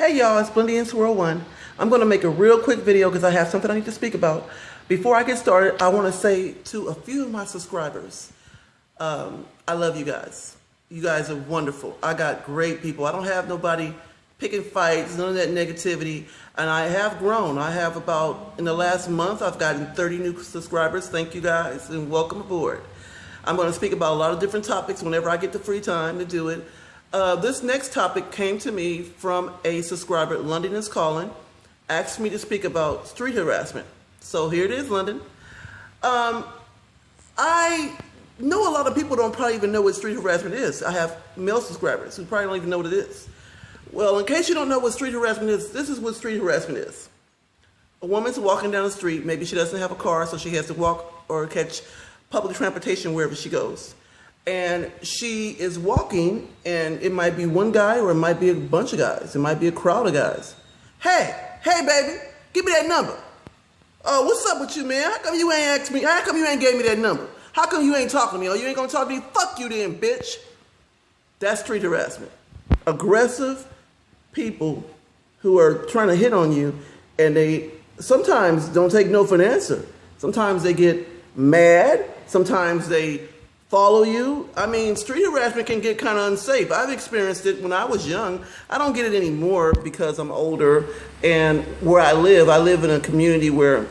Hey y'all, it's Blendians World 1. I'm going to make a real quick video because I have something I need to speak about. Before I get started, I want to say to a few of my subscribers, I love you guys. You guys are wonderful. I got great people. I don't have nobody picking fights, none of that negativity. And I have grown. I have about, in the last month, I've gotten 30 new subscribers. Thank you guys and welcome aboard. I'm going to speak about a lot of different topics whenever I get the free time to do it. This next topic came to me from a subscriber, London is Calling, asked me to speak about street harassment. So here it is, London. I know a lot of people don't probably even know what street harassment is. I have male subscribers who probably don't even know what it is. Well, in case you don't know what street harassment is, this is what street harassment is. A woman's walking down the street, maybe she doesn't have a car, so she has to walk or catch public transportation wherever she goes. And she is walking, and it might be one guy or it might be a bunch of guys. It might be a crowd of guys. Hey baby, give me that number. Oh, what's up with you, man? How come you ain't asked me? How come you ain't gave me that number? How come you ain't talking to me? Oh, you ain't gonna talk to me? Fuck you then, bitch. That's street harassment. Aggressive people who are trying to hit on you, and they sometimes don't take no for an answer. Sometimes they get mad. Sometimes they follow you. I mean, street harassment can get kind of unsafe. I've experienced it when I was young. I don't get it anymore because I'm older, and where I live in a community where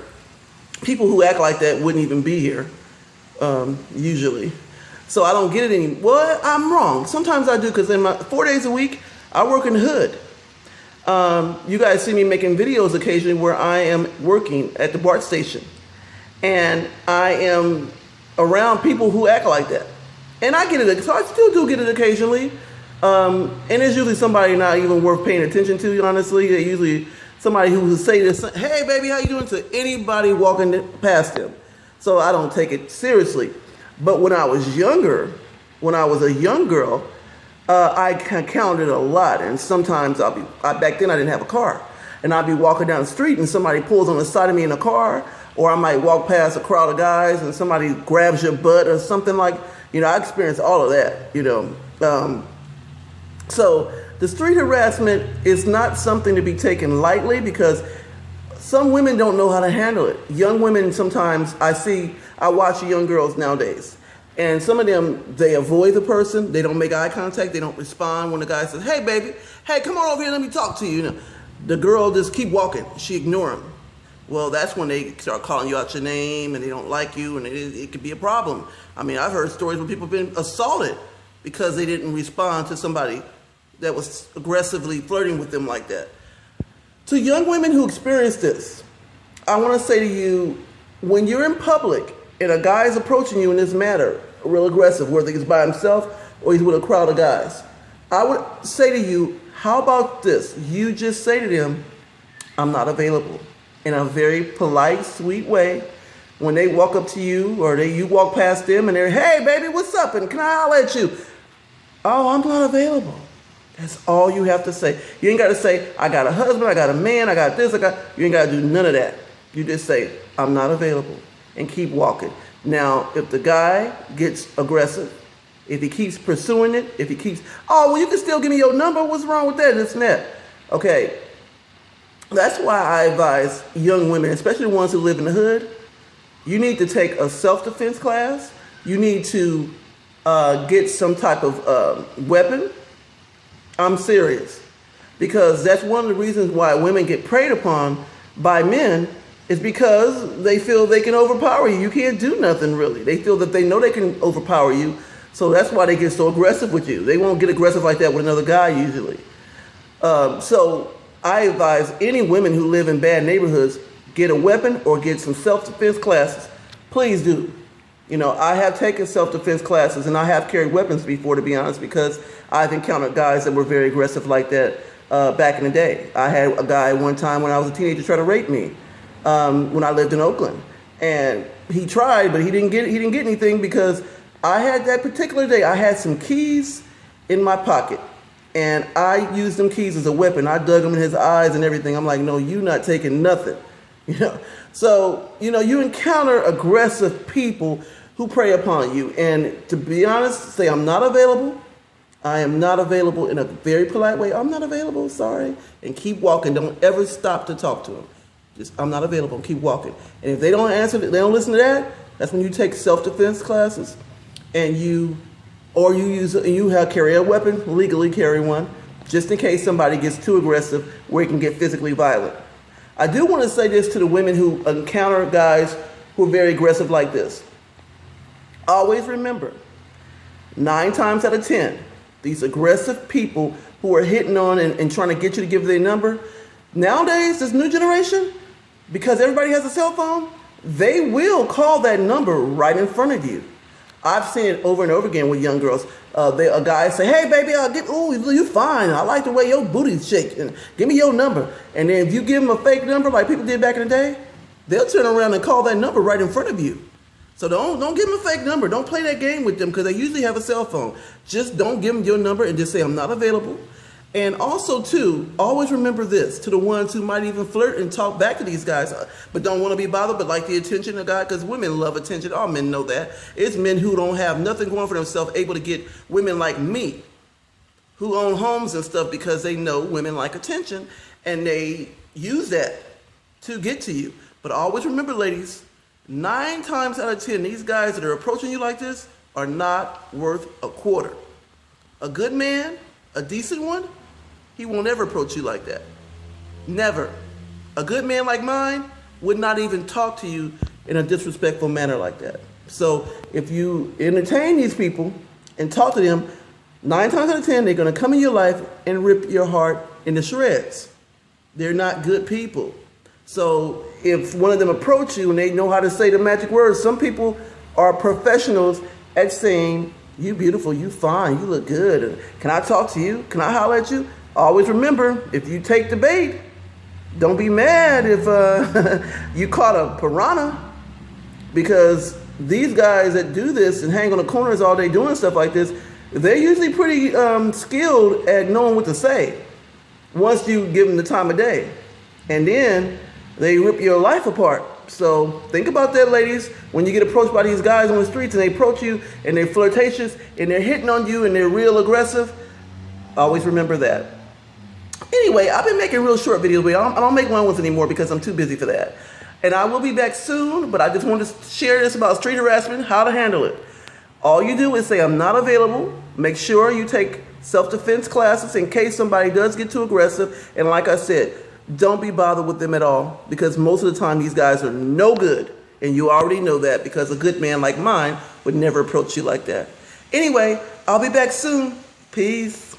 people who act like that wouldn't even be here, usually. So I don't get it anymore. Well, I'm wrong. Sometimes I do, because in my 4 days a week, I work in the hood. You guys see me making videos occasionally where I am working at the BART station, and I am around people who act like that. And I get it, so I still do get it occasionally. And it's usually somebody not even worth paying attention to, honestly. They're usually somebody who will say this, hey baby, how you doing, to anybody walking past them. So I don't take it seriously. But when I was younger, when I was a young girl, I counted a lot. And sometimes back then I didn't have a car. And I'd be walking down the street and somebody pulls on the side of me in a car, or I might walk past a crowd of guys and somebody grabs your butt or something like, I experienced all of that, So the street harassment is not something to be taken lightly, because some women don't know how to handle it. Young women, sometimes I watch young girls nowadays, and some of them, they avoid the person. They don't make eye contact. They don't respond when the guy says, hey baby, hey, come on over here, let me talk to you. The girl just keep walking. She ignore him. Well, that's when they start calling you out your name and they don't like you, and it could be a problem. I mean, I've heard stories where people have been assaulted because they didn't respond to somebody that was aggressively flirting with them like that. To young women who experience this, I want to say to you, when you're in public and a guy is approaching you in this manner, real aggressive, whether he's by himself or he's with a crowd of guys, I would say to you, how about this? You just say to them, I'm not available, in a very polite, sweet way. When they walk up to you, or you walk past them and they're, hey baby, what's up? And can I holler at you? Oh, I'm not available. That's all you have to say. You ain't got to say, I got a husband, I got a man, I got this, you ain't got to do none of that. You just say, I'm not available, and keep walking. Now, if the guy gets aggressive, if he keeps pursuing it, if he keeps, oh, well, you can still give me your number. What's wrong with that? This and that. Okay. That's why I advise young women, especially the ones who live in the hood, you need to take a self-defense class. You need to get some type of weapon. I'm serious. Because that's one of the reasons why women get preyed upon by men, is because they feel they can overpower you. You can't do nothing, really. They feel that they know they can overpower you. So that's why they get so aggressive with you. They won't get aggressive like that with another guy usually. So I advise any women who live in bad neighborhoods, get a weapon or get some self-defense classes. Please do. I have taken self-defense classes, and I have carried weapons before, to be honest, because I've encountered guys that were very aggressive like that back in the day. I had a guy one time when I was a teenager try to rape me when I lived in Oakland. And he tried, but he didn't get anything, because I had that particular day, I had some keys in my pocket. And I used them keys as a weapon. I dug them in his eyes and everything. I'm like, no, you not taking nothing. So, you encounter aggressive people who prey upon you. And to be honest, say I'm not available. I am not available in a very polite way. I'm not available, sorry. And keep walking. Don't ever stop to talk to them. Just, I'm not available, keep walking. And if they don't answer, they don't listen to that, that's when you take self-defense classes and you carry a weapon, legally carry one, just in case somebody gets too aggressive where it can get physically violent. I do want to say this to the women who encounter guys who are very aggressive like this. Always remember, 9 times out of 10, these aggressive people who are hitting on and trying to get you to give their number, nowadays, this new generation, because everybody has a cell phone, they will call that number right in front of you. I've seen it over and over again with young girls. A guy say, "Hey, baby, you fine. I like the way your booty's shaking. Give me your number." And then if you give them a fake number like people did back in the day, they'll turn around and call that number right in front of you. So don't give them a fake number. Don't play that game with them because they usually have a cell phone. Just don't give them your number and just say, "I'm not available." And also, too, always remember this, to the ones who might even flirt and talk back to these guys, but don't want to be bothered, but like the attention of God, because women love attention. All men know that. It's men who don't have nothing going for themselves, able to get women like me, who own homes and stuff, because they know women like attention, and they use that to get to you. But always remember, ladies, 9 times out of 10, these guys that are approaching you like this are not worth a quarter. A good man, a decent one, he won't ever approach you like that. Never. A good man like mine would not even talk to you in a disrespectful manner like that. So if you entertain these people and talk to them, 9 times out of 10, they're going to come in your life and rip your heart into shreds. They're not good people. So if one of them approach you and they know how to say the magic words, some people are professionals at saying, "You beautiful, you fine, you look good. Can I talk to you? Can I holler at you?" Always remember, if you take the bait, don't be mad if you caught a piranha, because these guys that do this and hang on the corners all day doing stuff like this, they're usually pretty skilled at knowing what to say once you give them the time of day. And then they rip your life apart. So think about that, ladies. When you get approached by these guys on the streets and they approach you and they're flirtatious and they're hitting on you and they're real aggressive, always remember that. Anyway, I've been making real short videos, but I don't make long ones anymore because I'm too busy for that. And I will be back soon, but I just wanted to share this about street harassment, how to handle it. All you do is say, "I'm not available." Make sure you take self-defense classes in case somebody does get too aggressive. And like I said, don't be bothered with them at all, because most of the time these guys are no good. And you already know that, because a good man like mine would never approach you like that. Anyway, I'll be back soon. Peace.